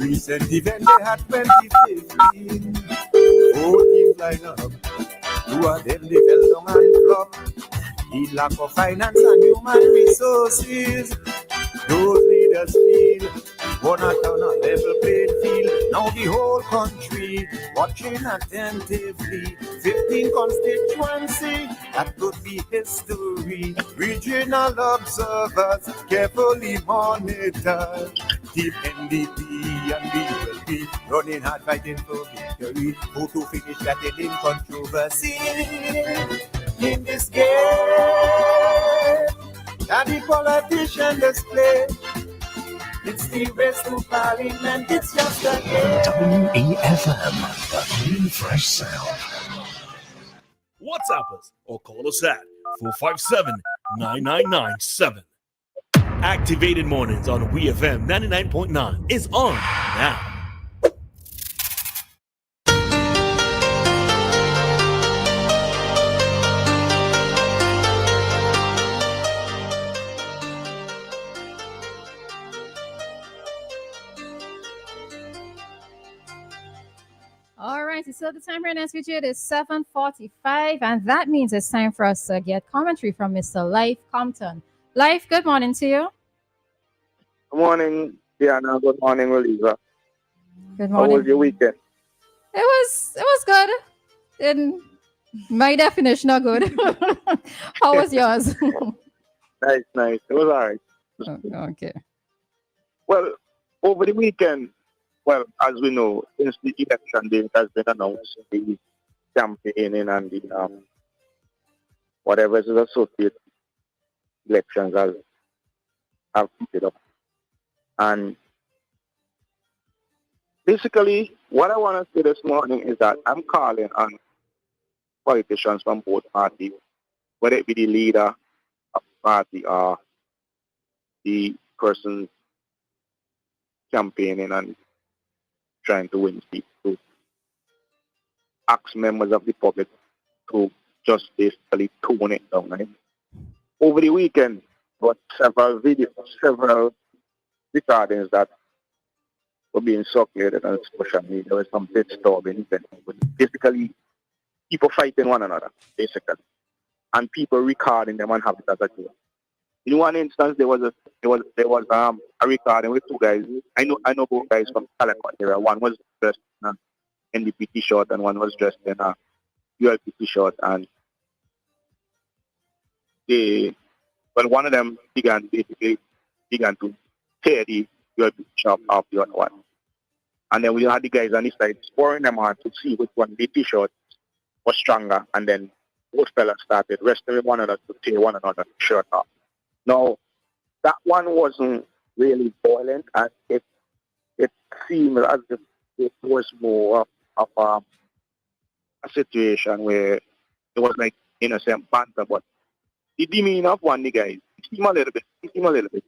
recent event they had 2015. 4 teams line up, 2 of them they fell down and flop. The lack of finance and human resources. Those leaders feel one out on a level playing field. Now the whole country watching attentively. 15 constituency, that could be history. Regional observers carefully monitor. Team NDP and BLP running hard fighting for victory. Who to finish that in controversy in this game that the politician display. It's the race to parliament, it's just a game. WEFM, the new fresh sound. WhatsApp us or call us at 457-9997. Activated Mornings on WEFM 99.9 is on now. All right, so the time right now, SVG, is 7:45, and that means it's time for us to get commentary from Mr. Lyf Compton. Lyf, good morning to you. Good morning, Dianna. Good morning, Roleza. Good morning. How was your weekend? It was good. In my definition of good. How was yours? Nice. It was all right. Okay. Well, over the weekend, well, as we know, since the election date has been announced, the campaigning and the whatever is associated elections have picked up. And basically, what I want to say this morning is that I'm calling on politicians from both parties, whether it be the leader of the party or the person campaigning and trying to win seats, to ask members of the public to just basically tone it down. Right? Over the weekend, there were several recordings that were being circulated on social media. There was some disturbing events. Basically, people fighting one another, basically, and people recording them and having it as a joke. In one instance, there was a recording with 2 guys. I know both guys from Calicut area. One was dressed in an NDP t-shirt and one was dressed in a ULP t-shirt. And one of them began to tear the ULP t-shirt off the other one. And then we had the guys on the side scoring them on to see which one the t-shirt was stronger. And then both fellas started wrestling one another to tear one another's shirt off. Now, that one wasn't really violent, and it seemed as if it was more of a situation where it was like innocent banter, but the demeanor of one of the guys, it seemed a little bit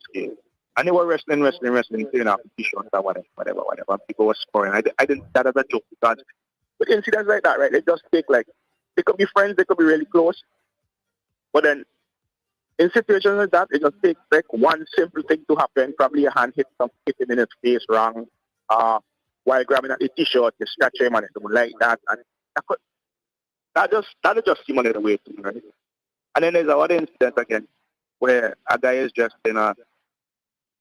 scared. And they were wrestling, tearing off the t-shirt or whatever. People were scoring. I didn't that as a joke because with incidents like that, right, they just take they could be friends, they could be really close, but then in situations like that, it just takes one simple thing to happen. Probably a hand hit him in his face wrong. While grabbing at the t-shirt, you scratch him and it don't like that. And that just seemed a little way too, right? And then there's another incident again where a guy is dressed in a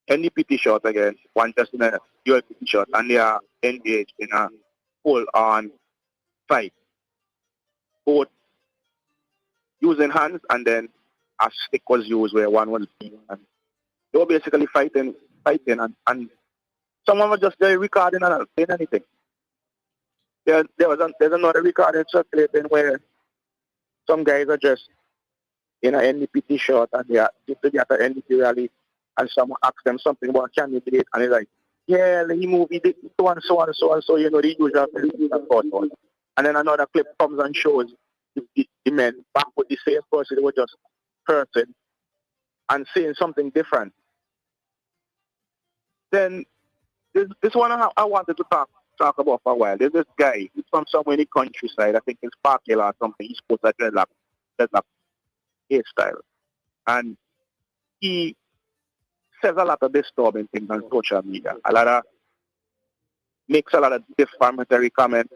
NDP t-shirt again, one just in a ULP t-shirt, and they are engaged in a full-on fight. Both using hands, and then a stick was used where one was beaten. And they were basically fighting, and someone was just there recording and not saying anything. There's another recording circulating where some guys are dressed in an NDP t-shirt and they are at an NDP rally, and someone asks them something about a candidate, and they're like, yeah, he moved, he did so and so, the usual thought. And then another clip comes and shows the men back with the same person. They were just person and saying something different. Then this one I wanted to talk about for a while. There's this guy, he's from somewhere in the countryside, I think it's Park Hill or something. He's supposed to dreadlock hairstyle. And he says a lot of disturbing things on social media. A lot of makes a lot of defamatory comments,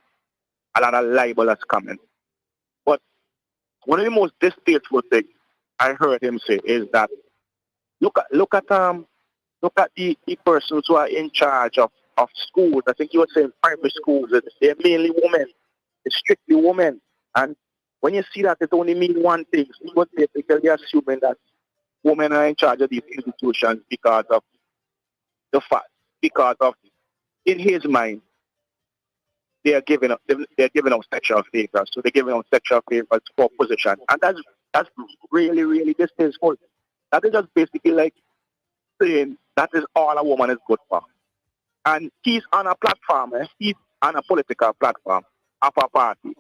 a lot of libelous comments. But one of the most distasteful things I heard him say is that look at the persons who are in charge of schools. I think you were saying primary schools. They're mainly women. It's strictly women. And when you see that, it only means one thing. He was basically assuming that women are in charge of these institutions because of the fact, because of, in his mind, they're giving out sexual favors. So they're giving out sexual favors for position. And that's really, really distasteful. That is just basically like saying that is all a woman is good for. And he's on a platform, he's on a political platform of a party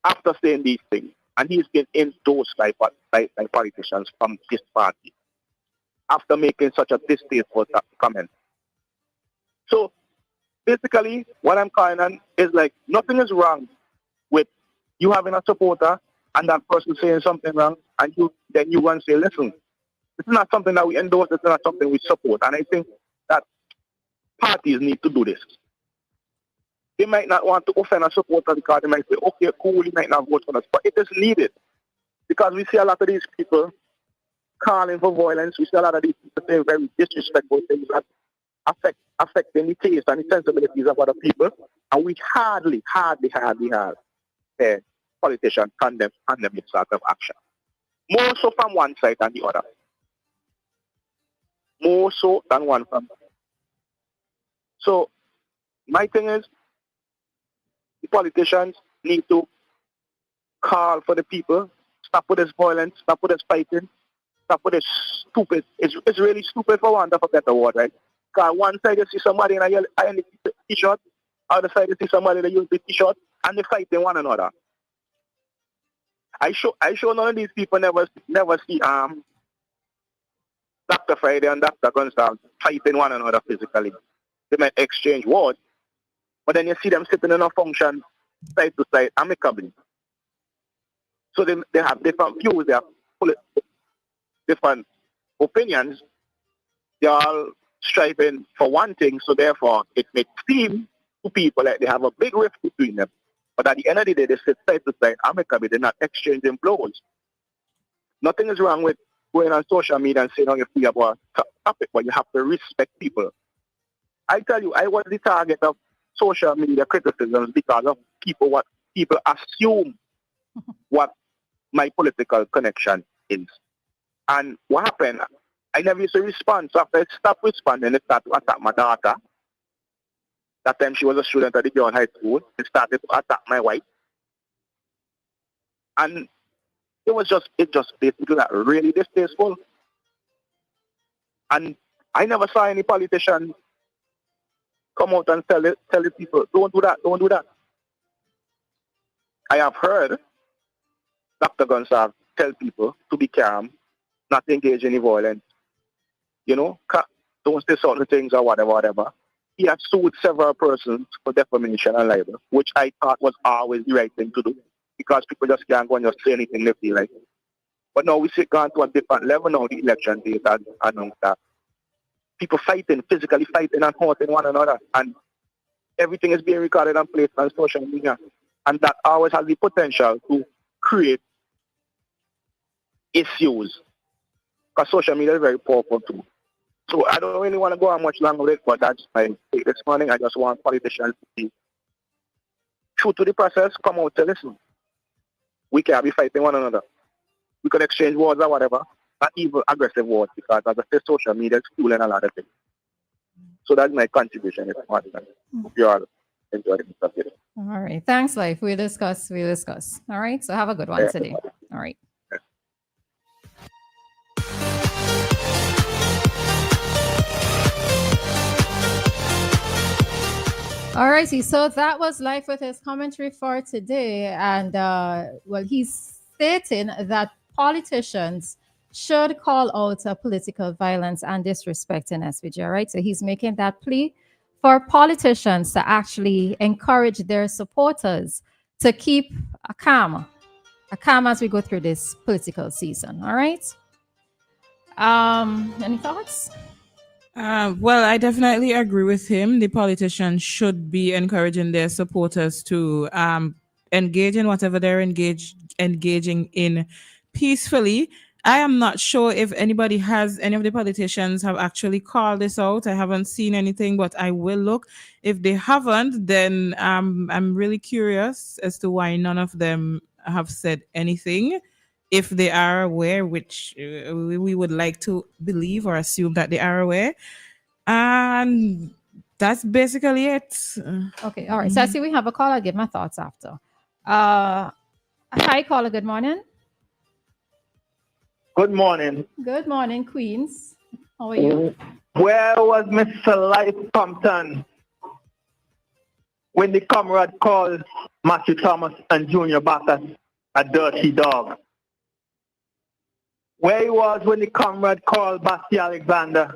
after saying these things. And he's been endorsed by politicians from this party after making such a distasteful comment. So basically, what I'm calling on is like nothing is wrong with you having a supporter and that person saying something wrong, and then you want to say, listen, this is not something that we endorse, this is not something we support. And I think that parties need to do this. They might not want to offend a supporter because they might say, okay, cool, you might not vote for us. But it is needed because we see a lot of these people calling for violence. We see a lot of these people saying very disrespectful things that affecting the taste and the sensibilities of other people. And we hardly have politicians condemn this sort of action. More so from one side than the other. More so than one from. So my thing is, the politicians need to call for the people, stop with this violence, stop with this fighting, stop with this stupid. It's really stupid for want of a better word, right? Because one side you see somebody in a yellow t-shirt, other side you see somebody in a use the t-shirt, and they fighting one another. I show none of these people never see Dr. Friday and Dr. Gonsalves fighting one another physically. They might exchange words, but then you see them sitting in a function side to side amicably. So they have different views, they have different opinions. They are all striving for one thing, so therefore it may seem to people like they have a big rift between them. But at the end of the day, they sit side to side amicably, they're not exchanging blows. Nothing is wrong with going on social media and saying how you feel about a topic, but you have to respect people. I tell you, I was the target of social media criticisms because of what people assume what my political connection is. And what happened, I never used to respond. So after I stopped responding, they started to attack my daughter. That time she was a student at the girl high school. They started to attack my wife. And it just basically like really distasteful. And I never saw any politician come out and tell the people, don't do that. I have heard Dr. Gonsalves tell people to be calm, not engage in any violence. You know, don't say certain things or whatever. He has sued several persons for defamation and libel, which I thought was always the right thing to do because people just can't go and just say anything they feel like. But now we see gone to a different level now, the election date and announced that. People physically fighting and hurting one another, and everything is being recorded and placed on social media. And that always has the potential to create issues because social media is very powerful too. So I don't really want to go on much longer with it, but that's my take this morning. I just want politicians to be true to the process, come out to listen. We can't be fighting one another. We can exchange words or whatever, not even aggressive words, because as I say, social media is fueling a lot of things. So that's my contribution this morning. Hope you all enjoy the subject. All right. Thanks, Lyf. We'll discuss. All right. So have a good one today. All right. All righty, so that was Lyf with his commentary for today. And he's stating that politicians should call out political violence and disrespect in SVG. All right, so he's making that plea for politicians to actually encourage their supporters to keep a calm as we go through this political season. All right. Any thoughts? Well, I definitely agree with him. The politicians should be encouraging their supporters to engage in whatever they're engaging in peacefully. I am not sure if any of the politicians have actually called this out. I haven't seen anything, but I will look. If they haven't, then I'm really curious as to why none of them have said anything. If they are aware, which we would like to believe or assume that they are aware, and that's basically it. Okay, all right. So I see we have a call. I'll give my thoughts after. Hi, caller. Good morning. Good morning. Good morning, Queens. How are you? Where was Mr. Lyf Compton when the comrade called Matthew Thomas and Junior back as a dirty dog? Where he was when the comrade called Basti Alexander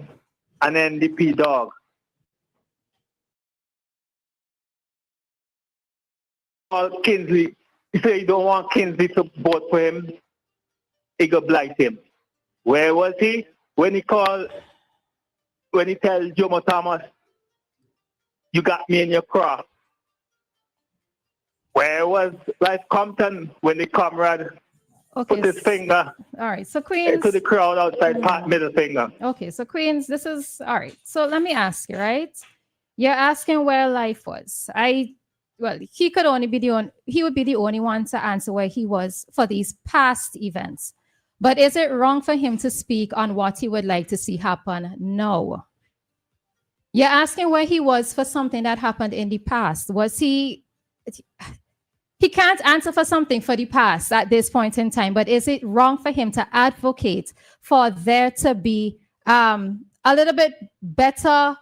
an NDP dog? Called Kinsley. He said he don't want Kinsley to vote for him. He go blight him. Where was he when he tells Jomo Thomas, you got me in your cross? Where was Lyf Compton when the comrade put his finger all right, so Queens to the crowd outside, middle finger? Okay, so Queens, this is all right. So let me ask you, right? You're asking where Lyf was. He could only be he would be the only one to answer where he was for these past events. But is it wrong for him to speak on what he would like to see happen? No. You're asking where he was for something that happened in the past. He can't answer for something for the past at this point in time, but is it wrong for him to advocate for there to be a little bit better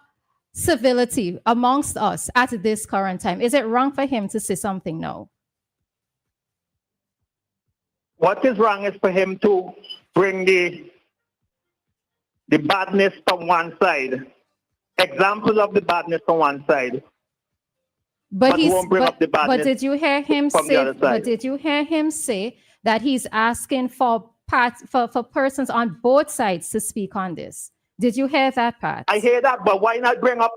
civility amongst us at this current time? Is it wrong for him to say something? No. What is wrong is for him to bring the badness from one side, examples of the badness from one side. But did you hear him say? But did you hear him say that he's asking for persons on both sides to speak on this? Did you hear that part? I hear that, but why not bring up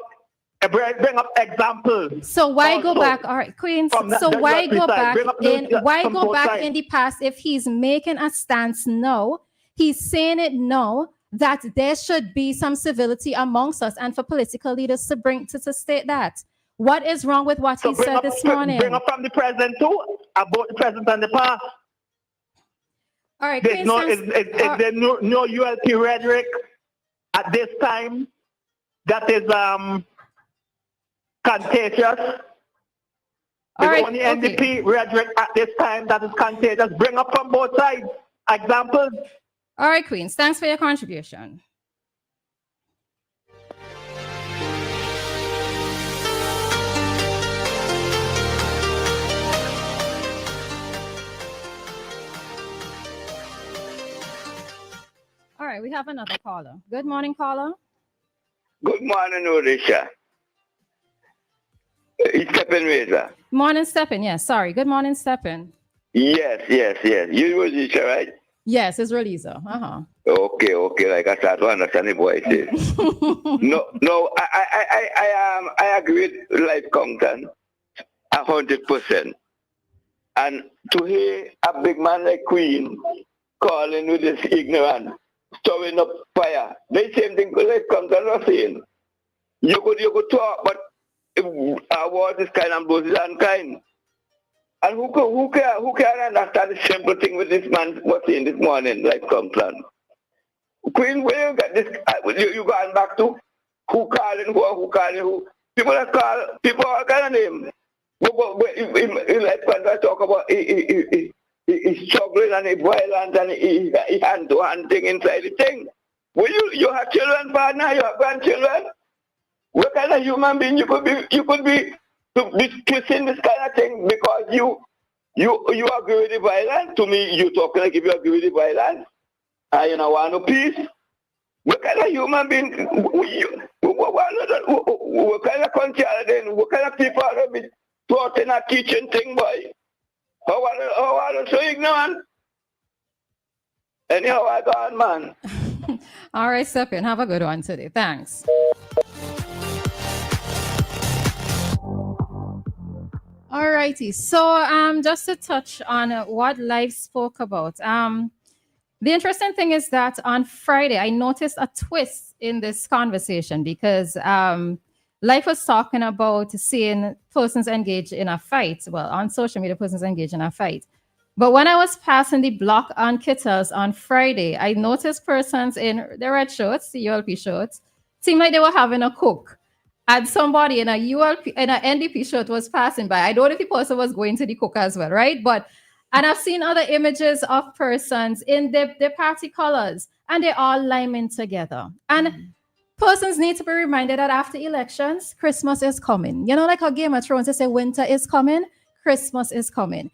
examples? So why go back? All right, Queens. So why go back in the past if he's making a stance? No, he's saying it. No, that there should be some civility amongst us, and for political leaders to state that. What is wrong with what he said this morning? Bring up from the present too, about the present and the past. All right, there's there no ULP rhetoric at this time that is contagious. There's only NDP rhetoric at this time that is contagious. Bring up from both sides examples. All right, Queens, thanks for your contribution. All right, we have another caller. Good morning, caller. Good morning, Odisha. It's Stephen Reza. Morning, Stephen. Yes, sorry. Good morning, Stephen. Yes. You Odisha, right? Yes, it's Roleza. Okay. Like I start to understand the voices. No. I agree with Lyf Compton 100%. And to hear a big man like Queen calling with this ignorance, stirring up fire. The same thing Lyf Compton was saying. You could talk, but our word is kind and blows is unkind. And who can understand the simple thing with this man was saying this morning, Lyf Compton? Queen, where you got this? You going back to who calling who? People all kind of name. Lyf Compton talk about he's struggling and he's violent and he hand-to-hand thing inside the thing. Well, you have children, partner, you have grandchildren. What kind of human being you could be twisting this kind of thing because you agree with the violence? To me, you talk like if you agree with the violence, and you don't want no peace. What kind of human being? What kind of country are they in? What kind of people are they taught in a teaching thing, boy? How are they so ignorant? Anyhow, I go on, man. All right, Stephen, have a good one today. Thanks. All righty. So just to touch on what Lyf spoke about. The interesting thing is that on Friday, I noticed a twist in this conversation because Lyf was talking about seeing persons engaged in a fight. Well, on social media, persons engaged in a fight. But when I was passing the block on Kittles on Friday, I noticed persons in the red shirts, the ULP shirts, seemed like they were having a cook. And somebody in a ULP, in an NDP shirt was passing by. I don't know if the person was going to the cook as well, right? And I've seen other images of persons in their party colors, and they're all liming together. And persons need to be reminded that after elections, Christmas is coming. You know, like how Game of Thrones, they say winter is coming, Christmas is coming.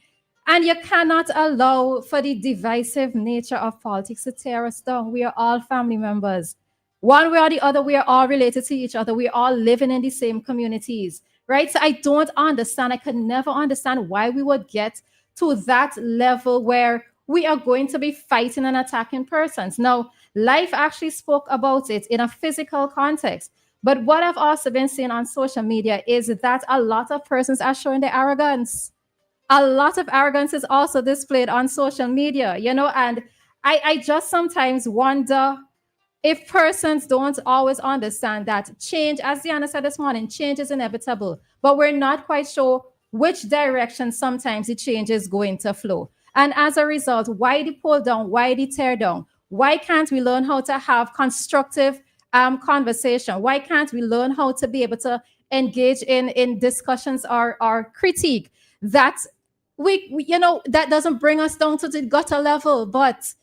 And you cannot allow for the divisive nature of politics to tear us down. We are all family members. One way or the other, we are all related to each other. We are all living in the same communities, right? So I don't understand. I could never understand why we would get to that level where we are going to be fighting and attacking persons. Now, Lyf actually spoke about it in a physical context. But what I've also been seeing on social media is that a lot of persons are showing their arrogance. A lot of arrogance is also displayed on social media, you know, and I just sometimes wonder if persons don't always understand that change, as Dianna said this morning, change is inevitable, but we're not quite sure which direction sometimes the change is going to flow. And as a result, why the pull down? Why the tear down? Why can't we learn how to have constructive conversation? Why can't we learn how to be able to engage in discussions or critique that we you know, that doesn't bring us down to the gutter level? But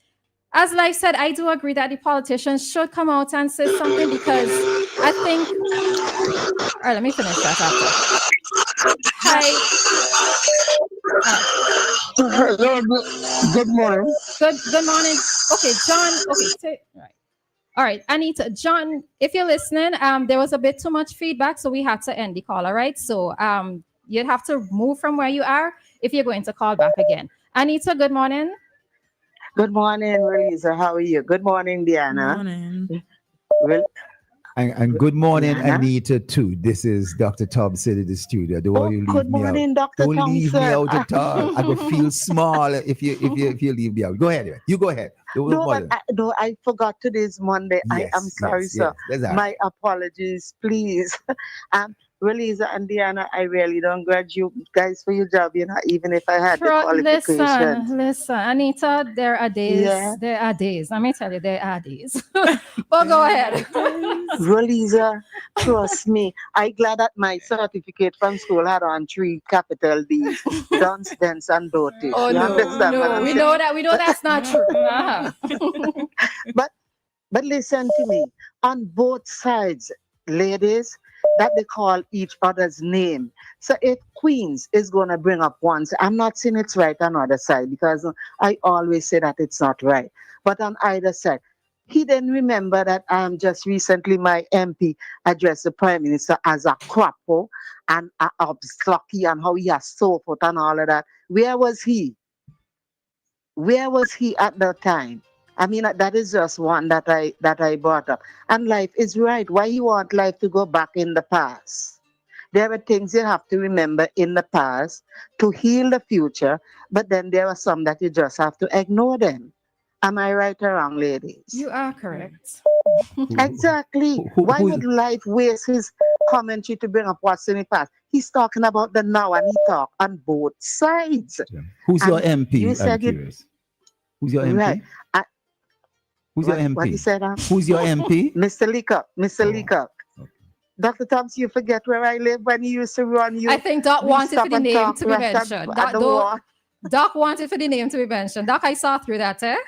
as Lyf said, I do agree that the politicians should come out and say something because I think. All right, let me finish that after. Hi. Hello, good morning. Good morning. Okay, John. Okay, all right, Anita, John, if you're listening, there was a bit too much feedback, so we had to end the call. All right, so you'd have to move from where you are if you're going to call back again. Anita, good morning. Good morning, Roleza. How are you? Good morning, Dianna. Good morning. Well, and good morning, Dianna? Anita, too. This is Dr. Thompson in the studio. Don't you leave good me morning, out. Dr. Don't leave me Thompson. out at all. I will feel small if you leave me out. Go ahead. You go ahead. No, I forgot today's Monday. Yes, I am sorry, sir. That's all My right. apologies, please. Roleza and Dianna, I really don't grudge you guys for your job, you know, even if I had the qualifications. Listen, Anita, there are days. Yeah. There are days. Let me tell you, there are days. But go ahead. Roleza, trust me. I'm glad that my certificate from school had on 3 capital D's, dunce, dense, and dotage. Oh You no, understand what I'm we saying? know that. We know that's not true. But listen to me. On both sides, ladies, that they call each other's name. So if Queens is going to bring up one, I'm not saying it's right on other side because I always say that it's not right. But on either side, he didn't remember that just recently my MP addressed the Prime Minister as a crappo and a obstrucky and how he has so forth and all of that. Where was he? Where was he at that time? I mean, that is just one that I brought up. And Lyf is right. Why you want life to go back in the past? There are things you have to remember in the past to heal the future, but then there are some that you just have to ignore them. Am I right or wrong, ladies? You are correct. Exactly. Why would Lyf waste his commentary to bring up what's in the past? He's talking about the now and he talk on both sides. Who's your And MP? you said I'm curious. Who's your MP? Right. Who's your MP? What you said? Who's your MP? Mr. Leacock. Mr. Oh, Leacock. okay. Dr. Thompson, you forget where I live when he used to run you. I think Doc We wanted stop for the and name talk to be right mentioned. at the wall. Doc wanted for the name to be mentioned. Doc, I saw through that, eh?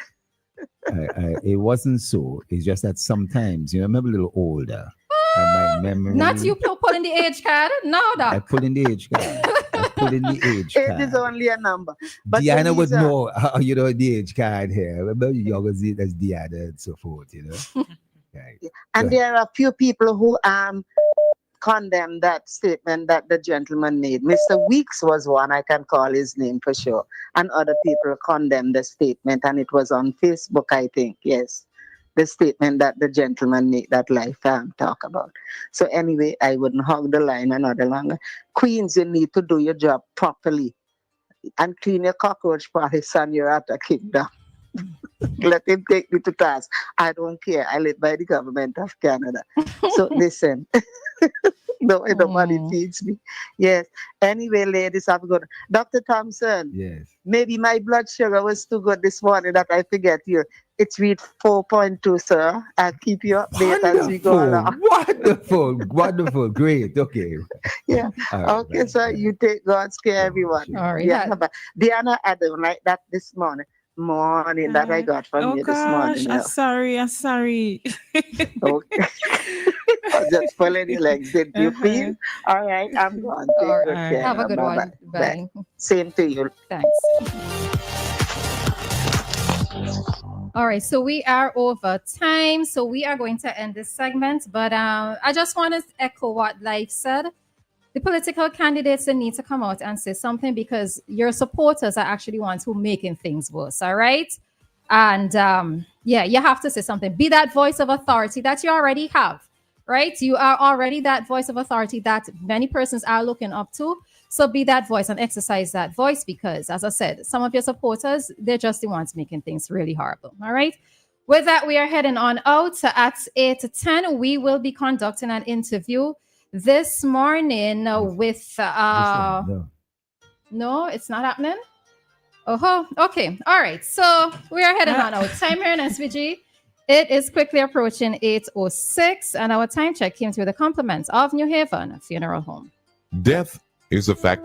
It wasn't so. It's just that sometimes, I'm a little older. And my memory. Not you pulling the age card. No, Doc. I pull in the age card. Age is only a number. But Dianna would know, the age card here. Remember, younger as Dianna and so forth, Right. And there are a few people who condemn that statement that the gentleman made. Mr. Weeks was one, I can call his name for sure. And other people condemned the statement, and it was on Facebook, I think. Yes. the statement that the gentleman made that Lyf talk about. So anyway, I wouldn't hog the line another longer. Queens, you need to do your job properly and clean your cockroach policy and you're at a kingdom. Let him take me to task. I don't care. I live by the government of Canada. So listen. Nobody feeds me. Yes. Anyway, ladies, have a good. Dr. Thompson. Yes. Maybe my blood sugar was too good this morning that I forget you. It's read 4.2, sir. I'll keep you updated as we go along. Wonderful, great. Okay. Yeah. Right, Okay, right, sir. right. You take God's care, everyone. Sure. All right. Yeah. Dianna, I don't like that this morning. That I got from Oh you this gosh, morning. I'm sorry. Okay. Just pulling your legs. Did you feel? All right, I'm gone. Take All good right. care. Have a good Bye-bye. one. Bye. Same to you. Thanks. All right, so we are over time, so we are going to end this segment. But I just want to echo what Lyf said. The political candidates, they need to come out and say something because your supporters are actually ones who are making things worse. All right, and yeah, you have to say something. Be that voice of authority that you already have. Right, you are already that voice of authority that many persons are looking up to. So be that voice and exercise that voice because, as I said, some of your supporters, they're just the ones making things really horrible. All right. With that, we are heading on out. At 8 to 10, we will be conducting an interview this morning with... No. No, it's not happening? Oh, okay. All right. So we are heading on out. Time here in SVG. It is quickly approaching 8:06, and our time check came through the compliments of New Haven Funeral Home. Death is a fact